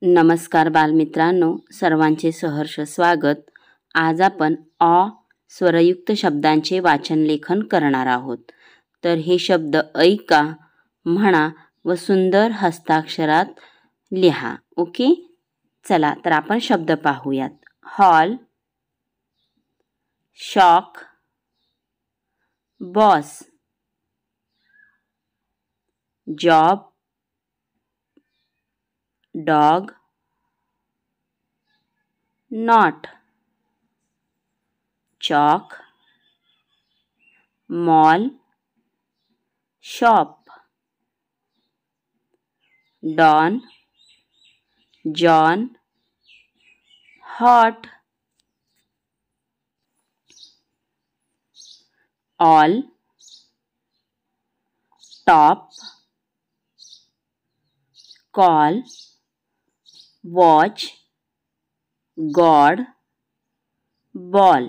नमस्कार बालमित्रांनो, सर्वांचे सहर्ष स्वागत। आज आपण अ स्वरयुक्त शब्दांचे वाचन लेखन करणार आहोत। तर हे शब्द ऐका, म्हणा व सुंदर हस्ताक्षरात लिहा। ओके, चला तर आपण शब्द पाहूयात। Hall, shock, boss, job, dog, not, chalk, mall, shop, dawn, John, hot, all, top, call, watch, God, ball,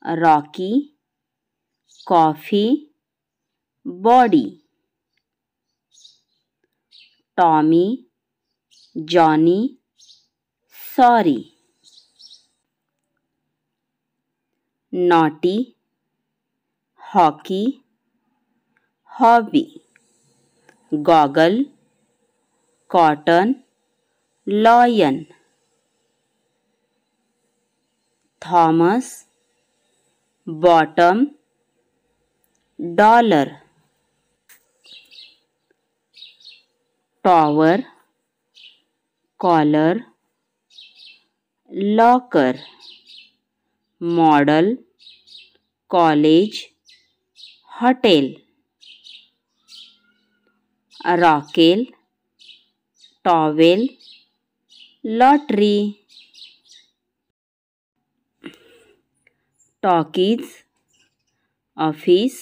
Rocky, coffee, body, Tommy, Johnny, sorry, naughty, hockey, hobby, goggle, cotton, lion, Thomas, bottom, dollar, tower, collar, locker, model, college, hotel, rockel, towel, lottery, talkies, office,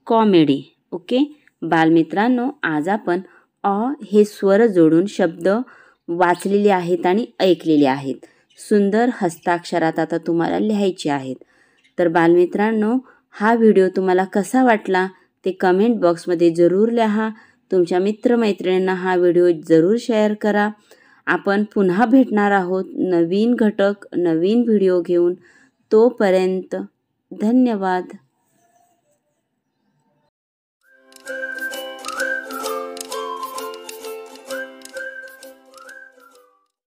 comedy. Okay बालमित्रांनो, आज आपण अ हे स्वर जोडून शब्द वाचलेले आहेत आणि ऐकलेले आहेत। सुंदर हस्ताक्षरात आता तुम्हाला लिहायचे आहेत। तर बालमित्रांनो, हा व्हिडिओ तुम्हाला कसा वाटला ते कमेंट बॉक्समध्ये जरूर लिहा। तुमच्या मित्रमैत्रिणींना हा व्हिडिओ जरूर शेअर करा। आपण पुन्हा भेटणार आहोत नवीन घटक, नवीन व्हिडिओ घेऊन। तोपर्यंत धन्यवाद।